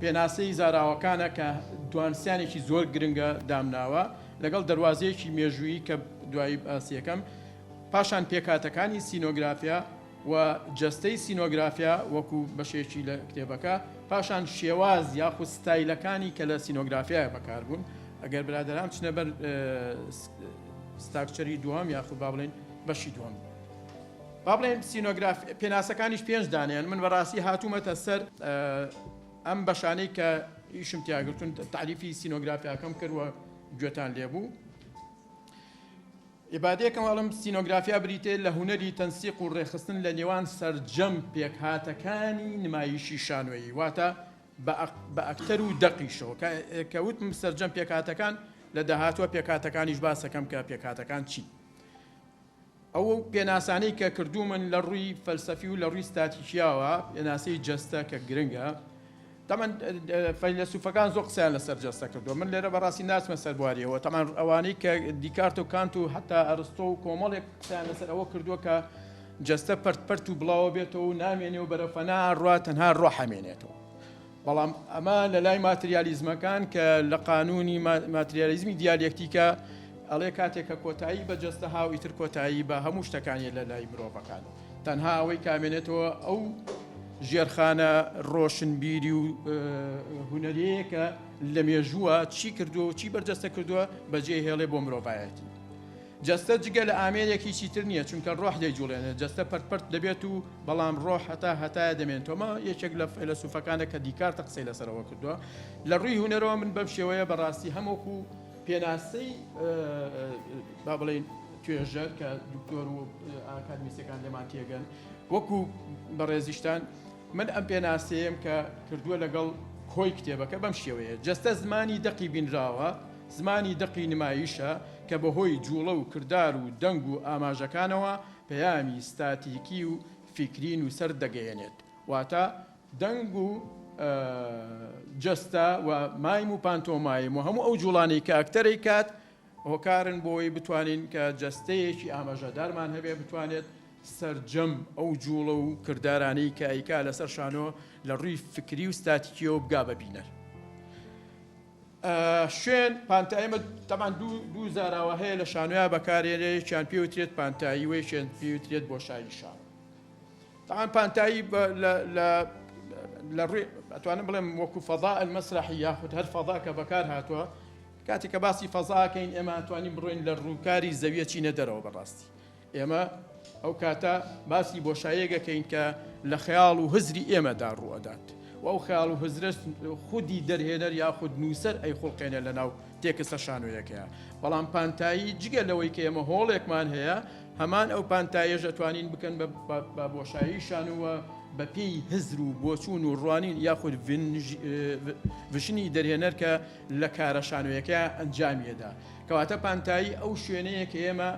پێناسەی زاراوەکانە کە دوانسیانێکی زۆر گرنگە دامناوە لەگەڵ دەواازەیەکی مێژوویی کە دوایی ئاسیەکەم پاشان پێکاتەکانی سینۆگرافیا و جەستەی سینۆگرافیا وەکو بەشێکی لە کتێبەکە پاشان شێواز یاخود ستایلەکانی کە لە سینۆگرافیای بەکاربوون ئەگەر برادران چنە بەر ستاکچەری دووەم یاخود با بڵێن بەشی دووەم با بڵێن پێناسەکانیش پێنج دانیان من بەڕاستی هاتوومەتە سەر ئەم بەشانەی کە ئیشم تیاگرتون تعریفی سینۆگرافیاکەم کردووە گوێتان لێبوو ئیبادەیەکەم وەڵم سینۆگرافیا بریتێ لە هونەری تەنسیق و ڕێخستن لە نێوان سەرجەم پێکهاتەکانی نمایشی شانۆیی واتە بە ئەکتەر و دەقیشەوە کە وتم سەرجەم پێکهاتەکان لە داهاتوە پێکهاتەکانیش باسەکەم کە پێکهاتەکان چی ئەو پێناسانەی کە کردو من لە ڕووی فەلسەفی و لە ڕووی ستاتیکیاوە پێناسەی جەستە کە گرنگە تەمان فەیلسوفەکان زۆر قسەیان لەسەر جەستە کردووە من لێرە بەڕاستی ناچمە سەر بواریەوە تەمان ئەوانەی کە دیکارت و کانت و حتا ئەرستۆ و کۆمەڵێک قسەیان لەسەر ئەوە کردووە کە جەستە پەرت و بڵاوە بێتەوە و نامێنێ و بەرەفەنا ڕوا تەنها ڕۆ حەمێنێتەوە بەڵام ئەمە لە لای ماتریالیزمەکان کە لە قانونی ماتریالیزمی دیالێکتیکە ئەڵێ کاتێک کە کۆتایی بە جەستە ها و ئیتر کۆتایی بە هەموو شتەکانی لە لای مرۆڤەکان تەنها ئەوەی کامێنێتەوە ئەو ژێرخانە ڕۆشنبیری و هونەریەکە لە مێژووە چی کردووە و چی بەرجەستە کردووە بەجێ هێڵێ بۆ مرۆڤایەتی جەستە جگە لە ئامێرێکی چیتر نییە چونکە ڕۆح دەیجوڵێنێت جەستە پەرت دەبێت و بەڵام ڕۆح هەتایە دەمێنێتەوە یەکێک لە فەیلسوفەکانە کە دیکارتە قسەی لەسەرەوە کردووە لە ڕووی هونەرەوە من بەم شێوەیە بەڕاستی هەمووکو پێناسەی با بڵێن توێژەر کە دکتۆر و ئاکادمیسیەکان لێمان تێگەن وەکو بەڕێزیشتان من ئەم پێناسەیەم کە کردووە لەگەڵ کۆی کتێبەکە بەم شێوەیە جەستە زمانی دەقی بینراوە زمانی دەقی نمایشە کە بەهۆی جوڵە و کردار و دەنگ و ئاماژەکانەوە پەیامی ستاتیکی و فیکرین و سەر دەگەیەنێت واتە دەنگ و جەستە و مایم و پانتۆمایم و هەموو ئەو جوڵانەی کە ئەکتەرەی کات هۆکارن بۆی بتوانین کە جەستەیەکی ئاماژەدارمان هەبێ بتوانێت سەرجەم ئەو جوڵە و کردارانەی کە ئەیکا لەسەر شانۆ لە ڕووی فکری و ستاتیکیەوە بگا ببینە شوێن پانتاییمە تەمان دوو زاراوە هەیە لە شانۆیە بەکارێنێکیان پێوترێت پانتایی وەیەکیان پێوترێت بۆشایی شان تەمان پانتایی لە ڕووی ئەتوانم بڵێم وەکو فەضاء المەسرحی یاخود هەر فەضا کە بەکار هاتووە کاتێک کە باسی فەضاکەین ئێمە ئەتوانین بڕۆین لە ڕووکاری زەویە چینە دەرەوە بەڕاستی ئێمە ئەو کاتە باسی بۆشاییەکەین کە لە خەیاڵ و هزری ئێمەدا ڕوەدات و ئەو خەیاڵ و هزرش خودی دەرهێنەر یاخود نووسەر ئەی خوڵقێنە لە ناو تێکستە شانۆیەکەیە بەڵام پانتایی جگە لەوەی کە ئێمە هۆڵێکمان هەیە هەمان ئەو پانتاییەش ئەتوانین بکەن بە بۆشایی شانووە بە پێی هزر و بۆچوون و ڕوانین یاخود ڤشنی دەرهێنەر کە لە کارە شانۆیەکە ئەنجامێدا کەواتە پانتایی ئەو شوێنەیە کە ئێمە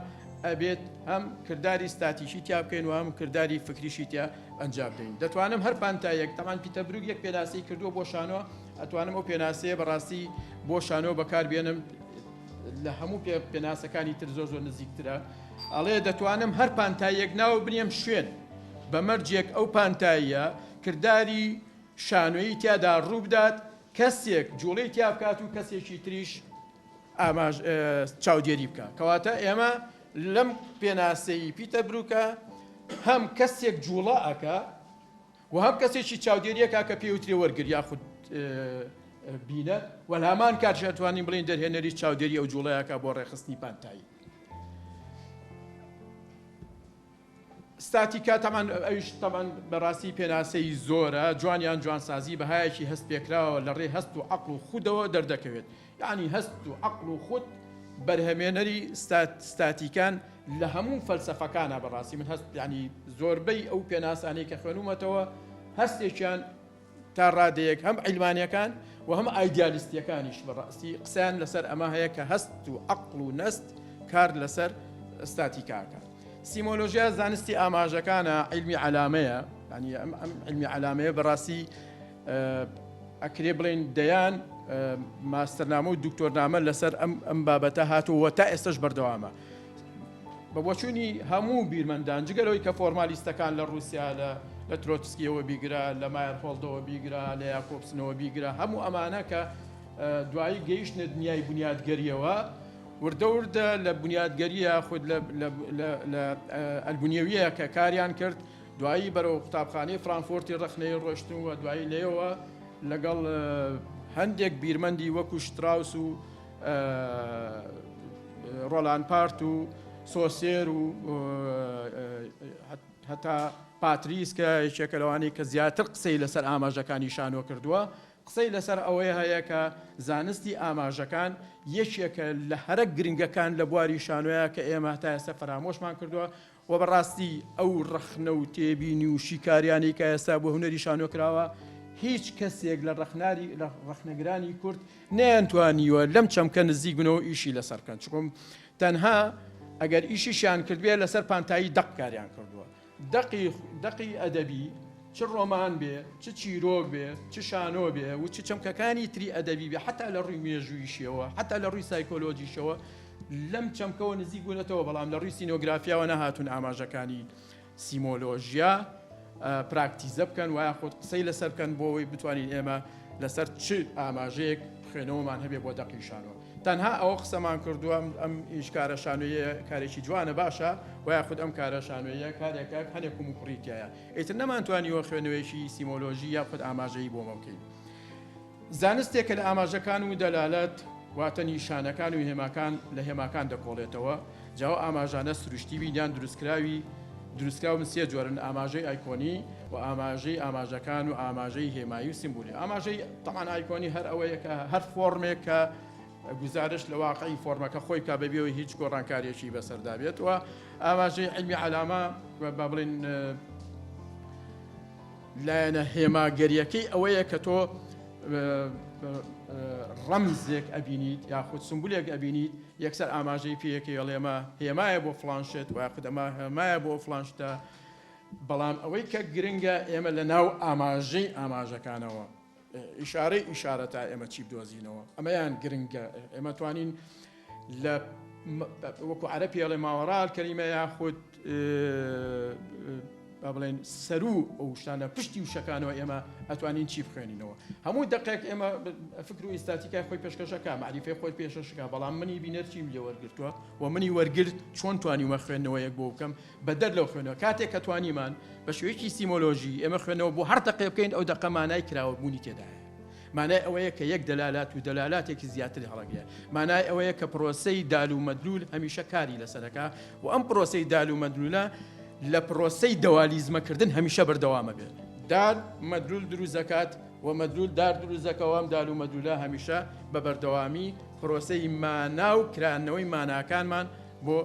ئەبێت هەم کردداری ستاتیشی تیا بکەین و هەم کردداری فکریشی تیا ئەنجام بدەین دەتوانم هەر پانتایەک تەمان پیتەبروک یەک پێناسی کردووە بۆ شانۆ ئەتوانم ئەو پێناسەیە بەڕاستی بۆ شانۆ بەکاربێنم لە هەموو پێناسەکانی تر زۆر زۆر نزیکترە ئەڵێ دەتوانم هەر پانتایەک ناو بنێم شوێن بەمەرجێک ئەو پانتاییە کردداری شانۆیی تیادا ڕوو بدات کەسێک جوڵەی تیا بکات و کەسێکی تریش چاودێری بکە کەواتە ئێمە لەم پێناسەی پیتەبروکە هەم کەسێک جوڵە ئەکە و هەم کەسێکی چاودێریەکە کە پێوتری وەرگر یاخود بینە و هەمان کاتژ ئەتوانین بڵین دەرهێنەری چاودێری ئەو جوڵەیەکە بۆ ڕێخستنی پانتایی ستاتیکا تەمان ئەوش تەمان بەڕاستی پێناسەی زۆرە جوانیان جوانسازی بەهایەکی هەست پێکراوە لە ڕێ هەست و عەقڵ و خودەوە دەردەکەوێت یعنی هەست و عەقڵ و خود بەرهەمێنەری ستاتیکان لە هەموو فەلسەفەکانە بەڕاستی من هەست ینی زۆربەی ئەو پێناسانەی کە خوێنومەتەوە هەستێکیان تا ڕادەیەک هەم عیلمانیەکان و هەم ئایدیالیستیەکانیش بەڕاستی قسەیان لەسەر ئەمە هەیە کە هەست و عەقڵ و نەست کار لەسەر ستاتیکاکە سیمۆلۆژیا زانستی ئاماژەکانە عیلمی عەلامەیە ینی ئەم عیلمی عەلامەیە بەڕاستی ئەکرێ بڵێن دەیان ماستەرنامە و دکتۆرنامە لەسەر ئەم بابەتە هاتووە تا ئێستش بەردەوامە بە بۆچوونی هەموو بیرمەندان جگەلەوەی کە فۆرمالیستەکان لە ڕووسیا لە لە ترۆتسکیەوە بیگرا لە مایر هۆڵدەوە بیگرا لە یاکۆبسنەوە بیگرا هەموو ئەمانە کە دوایی گەیشتنە دنیای بنیادگەریەوە وردە وردە لە بنیادگەریە خود لە ئەلبونیەویە کە کاریان کرد دوایی بەرەو قوتابخانەی فرانکفورتی ڕخنەی ڕۆشتن و دوایی لێەوە لەگەڵ هەندێک بیرمەندی وەکو شتراوس و ڕۆلان پارت و سۆسێر و هەتا پاتریس کە یەکێکە لەوانەی کە زیاتر قسەی لەسەر ئاماژەکانی شانۆ کردووە قسەی لەسەر ئەوەیە هەیە کە زانستی ئاماژەکان یەکێکە لە هەرە گرنگەکان لە بواری شانۆیە کە ئێمە تا ئێستا فەرامۆشمان کردووە و بەڕاستی ئەو ڕەخنە و تێبینی و شیکاریانی کە ئێستا بۆ هونەری شانۆ کراوە هیچ کەسێک لە ڕەخنەگرانی کورد نەیانتوانیوە لەم چەمکە نزیک بنەوە ئیشی لەسەرکەن چکۆم تەنها ئەگەر ئیشیشیان کردوێ لەسەر پانتایی دەق کاریان کردووە دەقی ئەدەبی چ ڕۆمان بێ چ چیرۆک بێ چ شانۆ بێ و چ چەمکەکانی تری ئەدەبی بێ حتا لە ڕووی مێژوویشەوە حتا لە ڕووی سایکۆلۆجیشەوە لەم چەمکەوە نزیک بوونەتەوە بەڵام لە ڕووی سینۆگرافیاوە نەهاتون ئاماژەکانی سیمۆلۆژیا پراکتیزە بکەن و یاخود قسەی لەسەر بکەن بۆەوەی بتوانین ئێمە لەسەر چ ئاماژەیەک بخوێنەوەمان هەبێ بۆ دەقی شانۆ تەنها ئەوە قسەمان کردووە ئەم ئیش کارە شانۆیە کارێکی جوانە باشە و یاخود ئەم کارە شانۆیە کارێکە هەنێک و پڕیتایە ئیتر نەمانتوانیوە خوێنەوەیشی سیمۆلۆژی یاخود ئاماژەی بۆ مەوکەین زانستێکە لە ئاماژەکان و دەلالەت واتە نیشانەکان و هێماکان لە هێماکان دەکۆڵێتەوە جاوە ئاماژانە سروشتی بینیان دروستکراون سێ جۆرن ئاماژەی ئایکۆنی و ئاماژەی ئاماژەکان و ئاماژەی هێمایی و سیمبولی ئاماژەی تەمان ئایکۆنی هەر ئەوەیە کە هەر فۆرمێک کە گزارش لە واقعی فۆرمەکە خۆی کا بەبێەوە هیچ گۆڕانکاریەکی بەسەردا بێت و ئاماژەی علمی علامە با بڵێن لایەنە هێماگەریەکەی ئەوەیە کە تۆ ڕەمزێک ئەبینیت یاخود سمبولێک ئەبینیت یەکسەر ئاماژەی پێیەکەی هەڵێمە هێمایە بۆ فلانشێت و یاخود ئەمە هێمایە بۆ فلانشتە بەڵام ئەوەی کە گرنگە ئێمە لە ناو ئاماژەی ئاماژەکانەوە ئیشارەی ئیشارەتە ئێمە چی بدۆزینەوە ئەمەیان گرنگە ئێمە توانین لە وەکو عەرە پێڵێ ماوەڕال کەریمە یاخود بڵێن سەرو ئەو شتانە پشتی وشەکانەوە ئێمە ئەتوانین چی بخوێنینەوە هەموو دقێک ئێمە فکر و ئیستاتیکای خۆی پێشکەشەکە معریفەی خۆی پێشەشەکە بەڵام منی بینەر چیم لێ وەرگرتووە و منی وەرگرت چۆن توانیمە خوێندنەوەیەک بۆ بکەم بەدەر لەو خوێنەوە کاتێک کە توانیمان بە شێوەیەکی سیمۆلۆژی ئێمە خوێنەوە بۆ هەر دقێ بکەین ئەو دقە مانای کراوە بوونی تێدایە مانای ئەوەیە کە یەک دەلالات و دەلالاتێکی زیاتر هەڵەگرێ مانای ئەوەیە کە پرۆسەی دال و مەدلول هەمیشە کاری لەسەرەکە و ئەم پرۆسەی دال و مەدلولە لە پرۆسەی دەوالیزمەکردن هەمیشە بەردەوامە بێت دار مەدلول دروست دەکات و مەدلول دار دروست دەکەوە ئەم دال و مەدلولە هەمیشە بە بەردەوامی پرۆسەی مانا و کرانەوەی ماناکانمان بۆ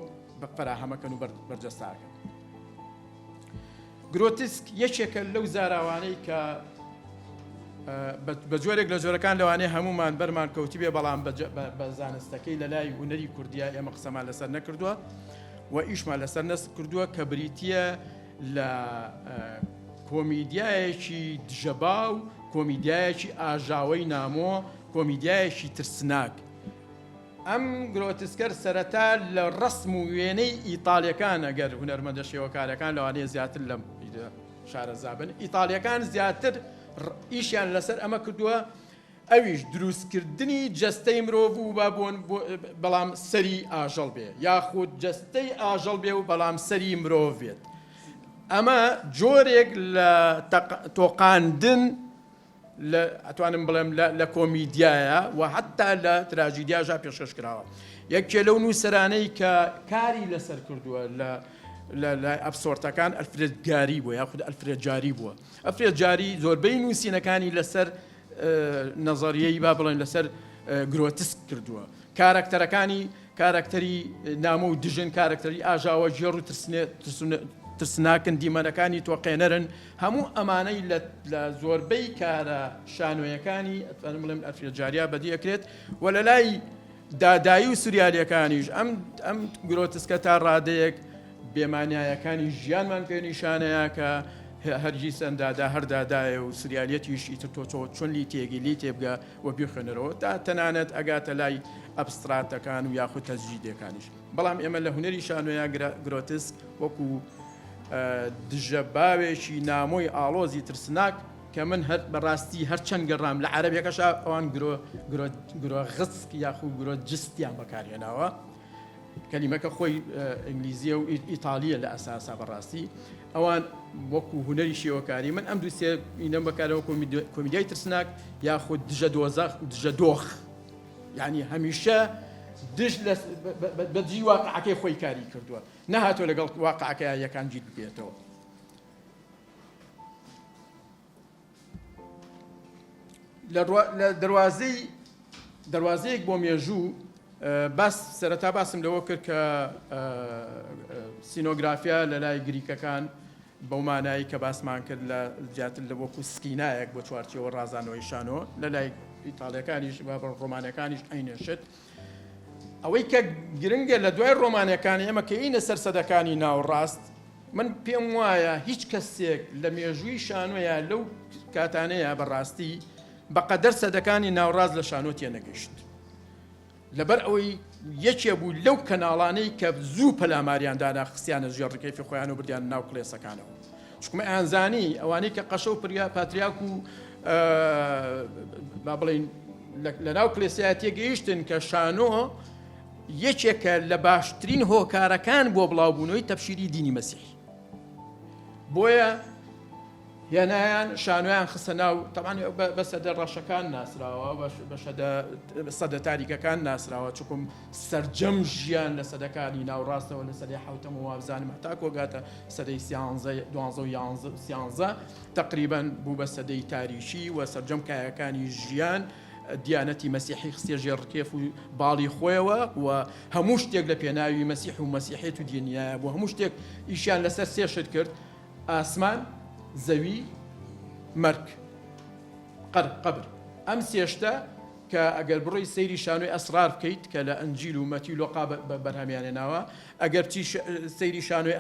فەراهەمەکەن و بەرجەستاکەن گرۆتسک یەکێکە لەو زاراوانەی کە بە جۆرێک لە جۆرەکان لەوانەیە هەمومان بەرمان کەوتی بێ بەڵام بە زانستەکەی لە لای هونەری کوردیا ئێمە قسەمان لەسەر نەکردووە و ئیشمان لەسەر نەست کردووە کە بریتیە لە کۆمیدیایەکی دژەبا و کۆمیدیایەکی ئاژاوەی نامۆ کۆمیدیایەکی ترسناک ئەم گرۆتسکەر سەرەتا لە ڕسم و وێنەی ئیتاڵیەکان ئەگەر هونەرمەندە شێوەکارەکان لەوانەیە زیاتر لەم شارەزابن ئیتاڵیەکان زیاتر ئیشیان لەسەر ئەمە کردووە ئەویش دروستکردنی جەستەی مرۆڤ و بابۆن بەڵام سەری ئاژەڵ بێ یاخود جەستەی ئاژەڵ بێ و بەڵام سەری مرۆڤ بێت ئەمە جۆرێک لە تۆقاندن ئەتوانم بڵێم لە کۆمیدیایە و حتا لە تراژیدیاژا پێشکەش کراوە یەکێ لەو نووسەرانەی کە کاری لەسەر کردووە لە ئەبسۆرتەکان ئەلفرێد گاری بووە یاخود ئەلفرێد جاری بووە ئەلفرێد جاری زۆربەی نووسینەکانی لەسەر نەزەریەی با بڵێن لەسەر گرۆتسک کردووە کارکتەری نامە و دژن کارکتەری ئاژاوە ژێڕ و ترسناکن دیمەنەکانی تۆقێنەرن هەموو ئەمانەی لە زۆربەی کارە شانۆیەکانی بڵێم ئەلفرێد جاریا بەدیەکرێت و لە لای دادایی و سوریالیەکانیش ئەم گرۆتسکە تا ڕادەیەک بێمانایەکانی ژیانمان پێ نیشانەیە کە هەرگیز ئەندادا هەردادایە و سریالەتیش ئیتر تۆ چۆن لی تێگی لی تێبگە و بیخوێنەرەوە تا تەنانەت ئەگاتە لای ئەبستراتەکان و یاخود تەجریدەکانیش بەڵام ئێمە لە هونەری شانۆیە گرۆتسک وەکو دژە باوێکی نامۆی ئاڵۆزی ترسناک کە من بەڕاستی هەرچەند گەڕام لە عەرەبیەکەش ئەوان گرۆ غسک یاخو گرۆ جستیان بەکارهێناوە کەلیمەکە خۆی ئینگلیزیە و ئیتالیە لە ئەساسا بەڕاستی ئەوان وەکو هونەری شێوەکاری من ئەم دوو سێ ئینەم بەکارەوە کۆمیدیای ترسناک یاخود دژە دۆزەخ دژە دۆخ یعنی هەمیشە دژ بەدژی واقعەکەی خۆی کاری کردووە نەهاتۆ لەگەڵ واقعەکە یەکان جیت بێتەوە. لە دەواازەیەک بۆ مێژوو باس سەرەتا باسم لەوە کرد کە سینۆگرافیا لە لای گریکەکان بەومانایی کە باسمان کرد لە جاتر لە وەکو سکینایەک بۆ چوارچەوە ڕازانەوەی شانۆ لە لای ئیتاڵیەکانیش ڕۆمانەکانیش ئەینێشت ئەوەی کە گرنگە لە دوای ڕۆمانەکانی ئێمە کە ئینە سەرسەدەکانی ناوڕاست من پێم وایە هیچ کەسێک لە مێژووی شانۆیە لەو کاتانەیە بەڕاستی بەقەدەر سەدەکانی ناوڕاست لە شانۆ تێنەگەیشت لەبەر ئەوەی یەکێ بوو لەو کەناڵانەی کە زوو پەلاماریاندانا خستیانە ژێڕەکەیفی خۆیان و بردیان ناو کڵێسەکانەوە چکمە ئەنزانی ئەوانەی کە قەشە و پاتریاک و با بڵێن لە ناو کڵێسایە تێگەیشتن کە شانۆ یەکێکە لە باشترین هۆکارەکان بۆ بڵاوبوونەوەی تەبشیری دینی مەسیحی بۆیە هێنایان شانۆیان خستە ناو تەمان بە سەدە ڕەشەکان ناسراوە بە سەدە تاریکەکان ناسراوە چکم سەرجەم ژیان لە سەدەکانی ناوڕاستەوە لە سەدەی حوتەم و وابزانم هەتا کۆگاتە سەدەی سیانزە تقریباً بوو بە سەدەی تاریشی و سەرجەم کایەکانی ژیان دیانەتی مەسیحی خستێ ژێڕکێف و باڵی خۆیەوە و هەموو شتێک لە پێناوی مەسیح و مەسیحێت و دینیایە بۆ هەموو شتێک ئیشیان لەسەر سێشت کرد ئاسمان زەوی مەرگ قەبر ئەم سێشتە کە ئەگەر بڕۆی سەیری شانۆی ئەسرار بکەیت کە لە ئەنجیل و مەتی و لۆقا بەرهەمیانێناوە ئەگەر سەیری شانۆی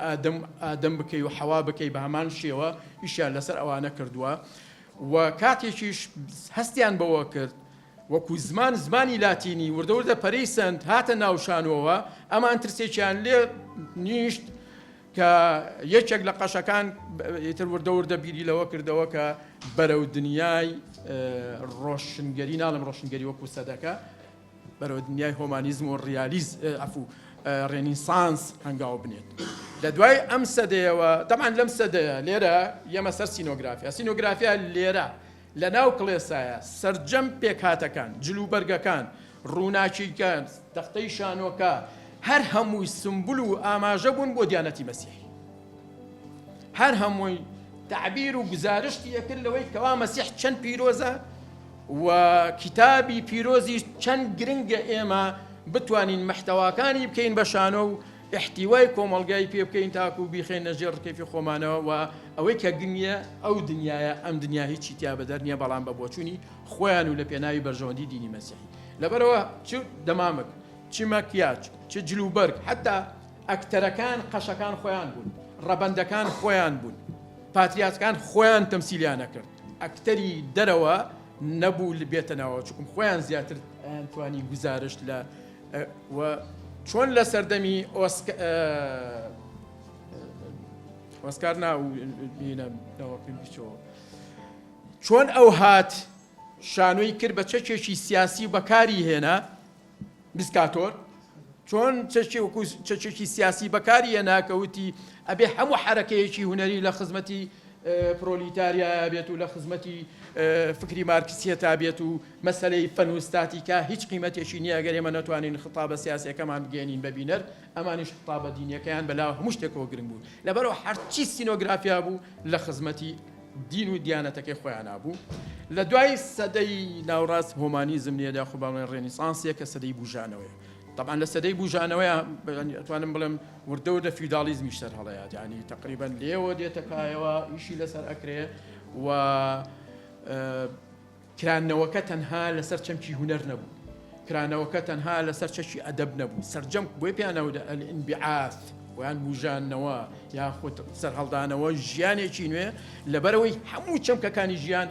ئادەم بکەی و حەوا بکەی بە هەمان شێوە ئیشیان لەسەر ئەوانە کردووە و کاتێکیش هەستیان بەوە کرد وەکو زمانی لاتینی وردەوردە پەرەی سند هاتە ناو شانۆوە ئەمان ترسێکیان لێ نیشت کە یەکێک لە قەشەکان ئیتر وردەوردە بیری لەوە کردەوە کە بەرەو دنیای ڕۆشنگەری ناڵم ڕۆشنگەری وەکو سەدەکە بەرەو دنیای هۆمانیزم و ڕێنیسانس هەنگاو بنێت لە دوای ئەم سەدەیەوە تەمان لەم سەدەیە لێرە یەمە سەر سینۆگرافیا لێرە لە ناو کڵێسایە سەرجەم پێکهاتەکان جلوبەرگەکان ڕووناکیکان تەختەی شانۆکە هەر هەمووی سمبول و ئاماژە بوون بۆ دیانەتی مەسیحی هەر هەمووی تعبیر و گزارشتی یەکرد لەوەی کەوا مەسیح چەند پیرۆزە و کتابی پیرۆزی چەند گرنگە ئێمە بتوانین مەحتەواکانی بکەین بە شانۆ و احتیوای کۆمەڵگای پێ بکەین تاکو بیخێن نەژێر ڕکەفی خۆمانەوە و ئەوەی کە گرنگە ئەو دنیاە ئەم دنیا هیچی تیا بەدەر نییە بەڵام بە بۆچوونی خۆیان و لە پێناوی بەرژەوەندی دینی مەسیحی لەبەرەوە چ دەمامک چ مەکیاج چ جلوبەرگ حتا ئەکتەرەکان قەشەکان خۆیان بوون ڕەبەندەکان خۆیان بوون پاتریاتەکان خۆیان تەمسیلیانە کرد ئەکتەری دەرەوە نەبوو بێتەنەوە چکم خۆیان زیاتر توانی گزارش لە چۆن لە سەردەمی ئۆسکار چۆن ئەو هات شانۆی کرد بە چەکێکی سیاسی بەکاری هێنا بیسکاتۆر چۆن چەکێکی سیاسی بەکاری هێنا کەوتی ئەبێ هەموو حرەکەیەکی هونەری لە خزمەتی پرۆلیتاریا بێت و لە خزمەتی فکری مارکسیەتا بێت و مەسەلەی فەن و ستاتیکا هیچ قیمەتێکی نییە ئەگەر ئێمە نەتوانین خطابە سیاسیەکەمان بگەێنین بە بینەر ئەمانیش خطابە دینیەکەیان بەلاو هەموو شتێکەوە گرنگ بوو لەبەرەوە هەرچی سینۆگرافیا بوو لە خزمەتی دین و دیانەتەکەی خۆیان نابوو لە دوای سەدەی ناوڕاست هۆمانیزم لێدا خۆ باڵێن ڕێنیسانسیە کە سەدەی بوژانەوەیە طبعا لە سەدەی بوژانەوەیە ئەتوانم بڵێم وردەوردە فیودالیزمیش سەر هەڵەیات یعنی تقریبا لێوە دێتەکایەوە ئیشی لەسەر ئەکرێ و کرانەوەکە تەنها لەسەر چەمکی هونەر نەبوو کرانەوەکە تەنها لەسەر چەکی ئەدەب نەبوو سەرجەم بۆی پیانەوە ئەلئینبیعاث ویان بوژانەوە یاخود سەر هەڵدانەوە ژیانێکی نوێ لەبەرەوەی هەموو چەمکەکانی ژیان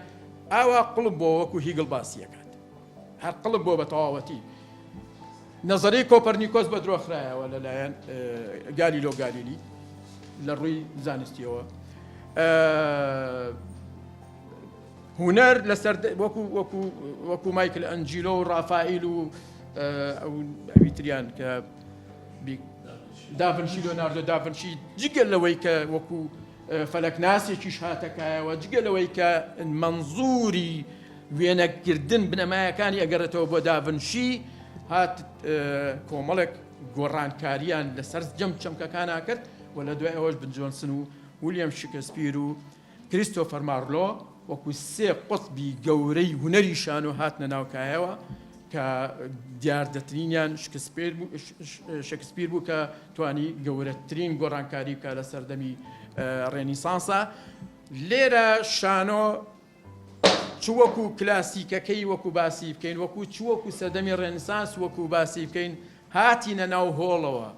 ئاوا قڵب بۆ وەکو هیگڵ باسیەکات هەر قڵب بۆ بە تەواوەتی نەزەرەی کۆپەرنیکۆس بە درۆخرایەوە لەلایەن گالیلۆ گالیلی لە ڕووی زانستیەوە هونەر لەسەر وەکو مایکل ئەنجیلۆ و ڕافائیل و ئەو ئەویتریان کە دافنشی لۆناردۆ دافنشی جگە لەوەی کە وەکو فەلەکناسێکیش هاتەکایەوە جگە لەوەی کە منزوری وێنەگردن بنەمایەکانی ئەگەڕێتەوە بۆ دافنشی هات کۆمەڵێک گۆڕانکاریان لەسەر جەم چەمکەکانە کرد و لە دوای ئەوەش بن جۆنسن و ویلیام شکسپیر و کریستۆفەر مارلۆ وەکو سێ قوتبی گەورەی هونەری شان و هاتنە ناوکایەوە کە دیاردەترینیان شکسپیر بوو کە توانی گەورەترین گۆڕانکاری بکە لە سەردەمی ڕێنیسانسە. لێرە شانۆ چوەکو کلاسیکەکەی وەکو باسی بکەین وەکو چوەکو سەردەمی ڕێنیسانس وەکو باسی بکەین هاتینە ناو هۆڵەوە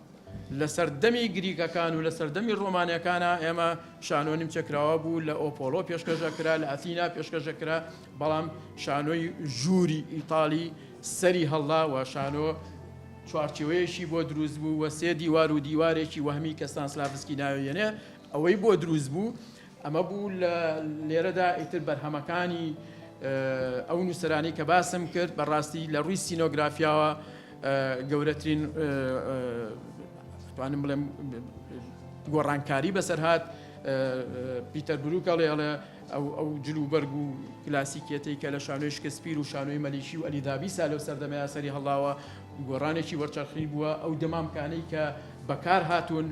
لە سەردەمی گریکەکان و لە سەردەمی ڕۆمانیەکانە ئێمە شانۆ نیمچەکراوە بوو لە ئۆپۆلۆ پێشکەشەکرا لە ئەثینا پێشکەشەکرا بەڵام شانۆی ژووری ئیتاڵی سەری هەڵدا و شانۆ چوارچێوەیەشی بۆ دروست بوو و سێ دیوار و دیوارێکی وەهمی کە ستانسلاڤسکی ناوێنێ ئەوەی بۆ دروست بوو. ئەمە بوو لێرەدا ئیتر بەرهەمەکانی ئەو نووسرانی کە باسم کرد بەڕاستی لە ڕووی سینۆگرافیاوە گەورەترین توانم بڵێم گۆڕانکاری بەسەر هات پیتەر بروکەڵێڵێ ئەو جلوبەرگ و کلاسیکێتی کە لە شانۆی شکسپیر و شانۆی مەلیشی و ئەلیدابیسا لەو سەردەمەیە سەری هەڵاوە گۆڕانێکی وەرچەرخی بووە ئەو دەمامکانەی کە بەکار هاتوون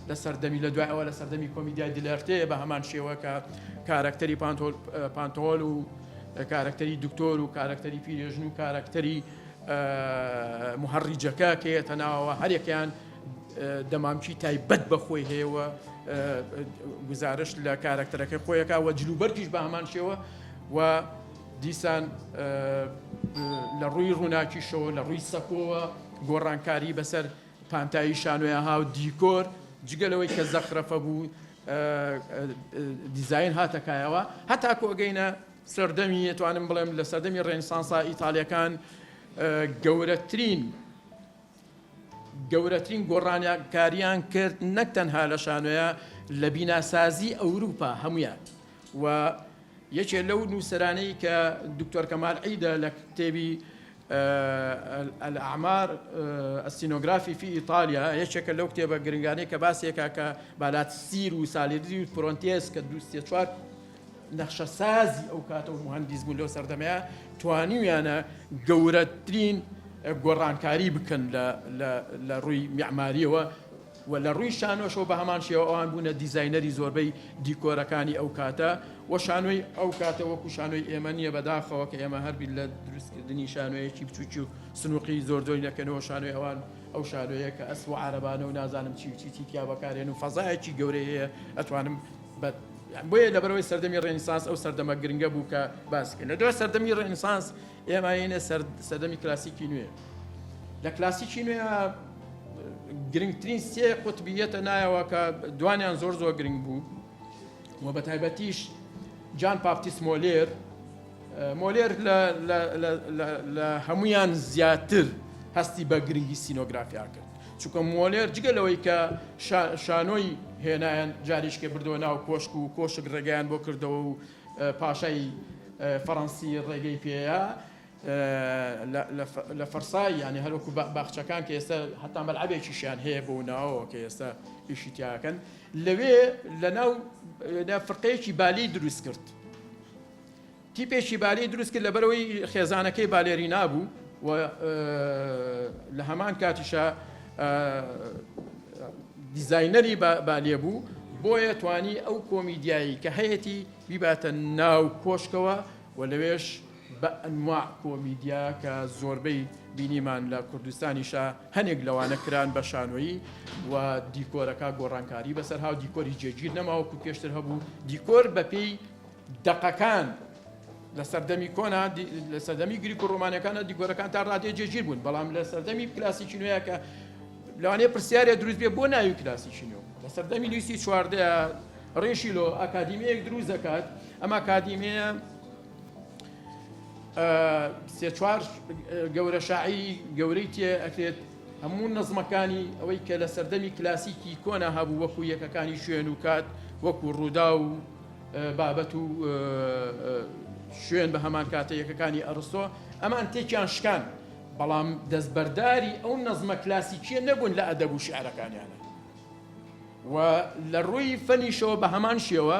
لە سەردەمی لە دوای ئەوە لە سەردەمی کۆمیدیای دلێرتەیە بە هەمان شێوە کە کارکتەری پانتۆل و کارکتەری دکتۆر و کارکتەری پیرێژن و کارکتەری محەڕیجەکە کێتە ناوەوە هەرێکیان دەمامکی تایبەت بەخۆی هەیەوە گزارش لە کارکتەرەکەی خۆیەکە و جلوبەرگیش بە هەمان شێوە و دیسان لە ڕووی ڕووناکیشەوە لە ڕووی سەکۆوە گۆڕانکاری بەسەر پانتایی شانۆیە ها و دیکۆر جگەلەوەی کە زەخرەفە بوو دیزاین هاتەکایەوە هەتا کۆگەینە سەردەمی توانم بڵێم لە سەردەمی ڕێنسانسا ئیتالیەکان گەورەترین گۆڕانکاریان کرد نەک تەنها لە شانۆیە لە بیناسازی ئەوروپا هەمویان و یەکێ لەو نووسرانەی کە دکتۆر کەمال عیدە لە کتێبی الأعمار السينوغرافي في إيطاليا یەکێکە لەو کتێبە گرنگانەی کە باسێکە کە بالاتسیر و سالیدری و پرۆنتێس کە دووسێ چوار نەخشە سازی ئەو کاتە و مهندیس بوون لەو سەردەمەیە توانیویانە گەورەترین گۆڕانکاری بکەن لە ڕووی میعماریەوە و لە ڕووی شانۆشەوە بە هەمان شێوە ئەوان بوونە دیزاینەری زۆربەی دیکۆرەکانی ئەو کاتە و شانۆی ئەو کاتە وەکو شانۆی ئێمە نییە بەداخەوە کە ئێمە هەربی لە دروستکردنی شانۆیەکی بچووکی و سنووقی زۆردۆی نەکەنەوە شانۆی ئەوان ئەو شانۆیە کە ئەسب و عەرەبانە و نازانم چی تیا بەکارێن و فەزایەکی گەورەی هەیە ئەتوانم بۆیە لەبەرەوەی سەردەمی ڕێنیسانس ئەو سەردەمە گرنگە بوو کە باسکەین لە دوای سەردەمی ڕێنیسانس ئێمە هێنە سەردەمی کلاسیکی نوێ لە کلاسیکی نوێ گرنگترین سێ قوتبیەتە نایەوە کە دوانیان زۆر گرنگ بوو و بە تایبەتیش جان باپتیست مۆلێر لە هەمویان زیاتر هەستی بە گرنگی سینۆگرافیا کرد چونکە مۆلێر جگە لەوەی کە شانۆی هێنایان جاریشکە بردەوە ناو کۆشک و کۆشک ڕێگەیان بۆ کردەوە و پاشای فەڕەنسی ڕێگەی پێەیە لە فەرسای ینی هەروەکو باخچەکان کە ئێستا هەتا مەلعەبێکیشیان هەیە بۆ ناوەوە کە ئێستا ئیشی تیاکەن لەوێ لەناو فڕقەیەکی بالی دروست کرد تیپێکی بالی دروست کرد لەبەرەوەی خێزانەکەی بالێری نابوو و لە هەمان کاتیشە دیزاینەری بالێ بوو بۆیە توانی ئەو کۆمیدیایی کە هەیەی بیباتە ناو کۆشکەوە و لەوێش بە ئەنواع کۆمیدیا کە زۆربەی بینیمان لە کوردستانیشە هەنێک لەوانە کران بە شانۆیی و دیکۆرەکە گۆڕانکاری بەسەر هاو دیکۆری جێگیر نەماوەکو پێشتر هەبوو دیکۆر بەپێی دەقەکان لە سەردەمی کۆنا لە سەردەمی گریک و ڕۆمانیەکانە دیکۆرەکان تا ڕادێ جێگیر بوون بەڵام لە سەردەمی کلاسیکی نوێیە کە لەوانەیە پرسیارێ دروست بێ بۆ ناوی کلاسیکی نوێ لە سەردەمی لویسی چواردەیە ڕێشیلۆ ئەکادیمیەک دروست دەکات ئەم ئەکادیمیە سێ چوار گەورە شاعی گەورەی تێ ئەکرێت هەموو نەزمەکانی ئەوەی کە لە سەردەمی کلاسیکی کۆنا هەبوو وەکو یەکەکانی شوێن و کات وەکو ڕوودا و بابەت و شوێن بە هەمان کاتە یەکەکانی ئەرستۆ ئەمان تێکیان شکان بەڵام دەستبەرداری ئەو نەزمە کلاسیکیە نەبوون لە ئەدەب و شیعرەکانیانە و لە ڕووی فەنیشەوە بە هەمان شێوە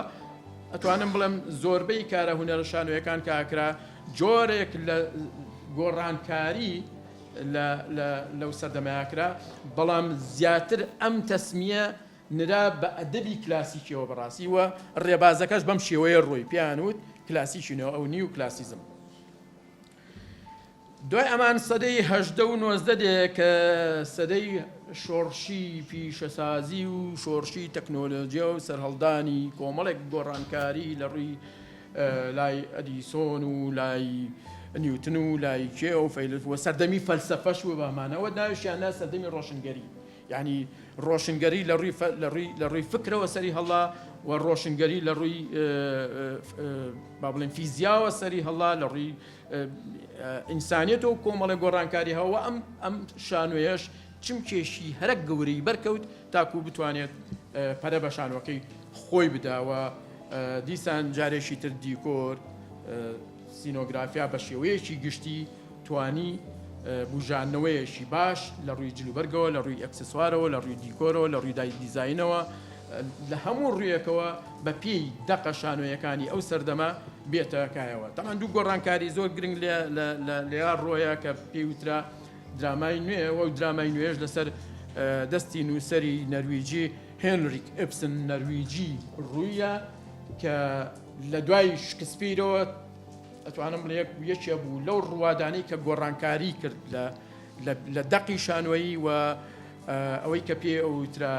ئەتوانم بڵێم زۆربەی کارە هونەرە شانۆیەکان کاکرا جۆرێک لە گۆڕانکاری لەو سەردەمایەکرا بەڵام زیاتر ئەم تەسمیە نرا بە ئەدەبی کلاسیکیەوە بەڕاستی وە ڕێبازەکەش بەم شێوەیە ڕۆی پیانوت کلاسیکینەوە ئەو نیو کلاسیزم. دوای ئەمان سەدەی هەژدە و نۆزدە دێ کە سەدەی شۆڕشی پیشەسازی و شۆڕشی تەکنۆلۆژیا و سەرهەڵدانی کۆمەڵێک گۆڕانکاری لە ڕووی لای ئەدیسۆن و لای نیوتن و لای کێ و فەیلسوفە سەردەمی فەلسەفەش و بەمانەوە ناویشیانە سەردەمی ڕۆشنگەری یعنی ڕۆشنگەری لە ڕووی فکرەوە سەری هەڵا و ڕۆشنگەری لە ڕووی با بڵێن فیزیاوە سەری هەڵا لە ڕووی ئینسانیەتەوە کۆمەڵە گۆڕانکاری هەوە ئەم شانوێش چمکێشی هەرە گەورەی بەرکەوت تاکو بتوانێت پەرە بە شانوەکەی خۆی بداوە دیسان جارێکی تر دیکۆر سینۆگرافیا بە شێوەیەکی گشتی توانی بژانەوەیەکی باش لە ڕووی جلوبەرگەوە لە ڕووی ئەکسسوارەوە لە ڕووی دیکۆرەوە لە ڕووی دیزاینەوە لە هەموو ڕوویەکەوە بە پێی دەقە شانۆیەکانی ئەو سەردەما بێتە کایەوە تەمان دوو گۆڕانکاری زۆر گرنگ لێیان ڕۆیە کە پێی وترا درامای نوێ و درامای نوێژ لەسەر دەستی نووسەری نەرویجی هێنریک ئیبسن نەرویجی ڕوویە کە لە دوای شکسپیرەوە ئەتوانم بڵێ یەکێ بوو لەو ڕوادانەی کە گۆڕانکاری کرد لە دەقی شانۆیی و ئەوەی کە پێ ئەوترا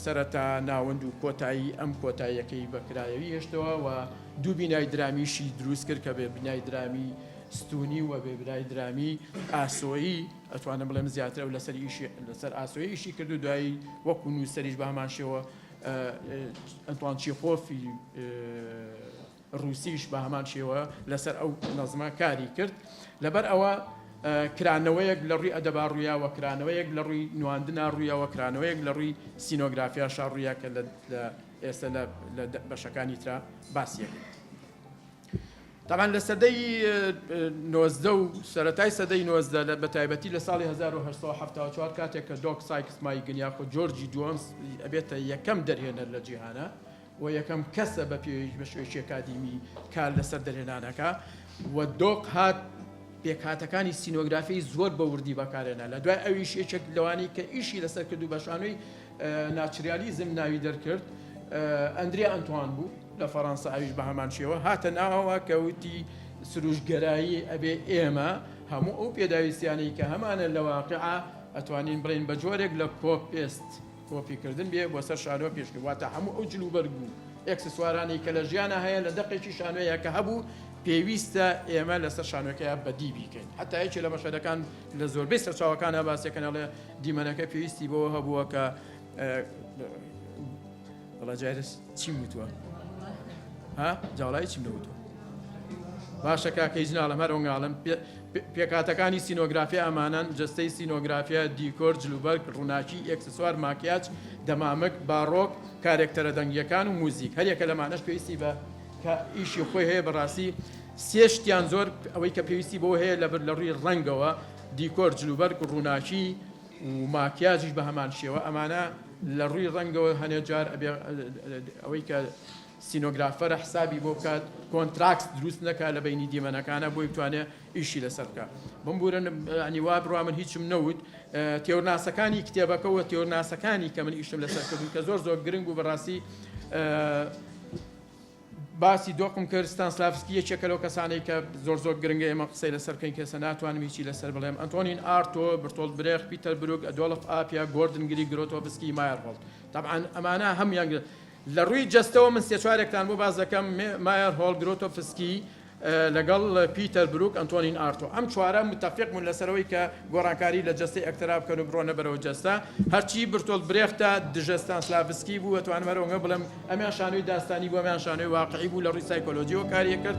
سەرەتا ناوەند و کۆتایی ئەم کۆتاییەکەی بەکرایەوی هێشتەوە و دوو بینای درامیشی دروست کرد کە بێ بینای درامی ستونی و بێ بینای درامی ئاسۆیی ئەتوانم بڵێم زیاترە و لەسەر ئاسۆییشی کرد و دوایی وەکو نووسەریش بە هەمان شێوە ئەنتوان چێخۆفی ڕووسیش بە هەمان شێوە لەسەر ئەو نەزمە کاری کرد لەبەر ئەوە کرانەوەیەک لە ڕووی ئەدەبا ڕوویاوە کرانەوەیەک لە ڕووی نواندنا ڕوویاوە کرانەوەیەک لە ڕووی سینۆگرافیا شاڕوویە کە ئێستا لە بەشەکانی ترا باسیەکە. تاوان لە سەدەی نۆزدە و سەرەتای سەدەی نۆزدە بە تایبەتی لە ساڵی 1970 کاتێک کە دۆک سایکس مایگنیاخۆ جۆرجی دووەم ئەبێتە یەکەم دەرهێنەر لە جیهانە و یەکەم کەسە بە پێویش بە شوێکی ئەکادیمی کار لەسەر دەرهێنانەکە و دۆک هات پێکهاتەکانی سینۆگرافی زۆر بە وردی بەکارێنا لە دوای ئەویش یەکێک لەوانی کە ئیشی لەسەر کرد و بە شانۆی ناچریالیزم ناوی دەرکرد ئەندرێ ئەنتوان بوو لە فەڕەنسا ئەویش بە هەمان شێوە هاتە ناوەوە کەوتی سروشگەرایی ئەبێ ئێمە هەموو ئەو پێداویستیانەی کە هەمانە لە واقعە ئەتوانین بڵین بە جۆرێک لە کۆپێست کۆپیکردن بێ بۆ سەر شانۆ پێشکرد واتە هەموو ئەو جلوبەرگ و ئەکسسوارانی کە لە ژیانە هەیە لە دەقێکی شانۆیە کە هەبوو پێویستە ئێمە لەسەر شانۆکەیە بەدی بیکەین حتا یەکێ لە مەشهەدەکان لە زۆربەی سەرچاوەکانە باسیەکەنەڵێ دیمەنەکە پێویستی بەوە هەبووە کە وڵا جارس چیم وتووە جاوڵایی چیم نەوتوە باشە کاکەی جناڵم هەرۆنگاڵم پێکاتەکانی سینۆگرافیا ئەمانان جستەی سینۆگرافیا دیکۆر جلوبەرگ ڕووناکی ئەکسسوار ماکیاج دەمامک باڕۆک کارێکتەرە دەنگیەکان و موزیک هەریەکە لەمانەش پێویستی بە کە ئیشی خۆی هەیە بەڕاستی سێشتیان زۆر ئەوەی کە پێویستی بۆ هەیە لە ڕووی ڕەنگەوە دیکۆر جلوبەرگ ڕووناکی و ماکیاجیش بە هەمان شێوە ئەمانە لە ڕووی ڕەنگەوە هەنێ جار ئەوەی کە سینۆگرافەرە حسابی بۆ بکات کۆنتراکت دروست نەکات لە بینی دیمەنەکانە بۆی بتوانێت ئیشی لەسەر بکات بمبورە ئەنیوا بڕوا من هیچم نەوت تێورناسەکانی کتێبەکەەوە تێورناسەکانی کە من ئیشتم لەسەر کردو کە زۆر گرنگ و بەڕاستی باسی دۆقم کرد ستانسلافسکی یەکێکە لەو کەسانەی کە زۆر گرنگە ئێمە قسەی لەسەر بکەین کەسە ناتوانم هیچی لەسەر بڵێم ئەنتۆنین ئارتۆ برتۆڵ برێخ پیتەر بروک ئەدۆڵف ئاپیا گۆردن گری گرۆتۆڤسکی مایەرهۆڵد طبعا ئەمانە هەمویان لە ڕووی جەستەوە من سێ چوارێکتان بۆ باز دەکەم مایەرهۆڵد گرۆتۆڤسکی لەگەڵ پیتەر بروک ئەنتۆنین ئارتۆ ئەم چوارە متفق بوون لەسەرەوەی کە گۆڕانکاری لە جەستەی ئەکتەرا بکەن و بڕۆنە بەرەوە جەستە هەرچی برتۆڵ برێختە دژە ستانسلافسکی بوو ئەتوانمەرەوە بڵێم ئەمیان شانۆی داستانی بوو ئەمیان شانۆی واقعی بوو لە ڕووی سایکۆلۆجیەوە کاریە کرد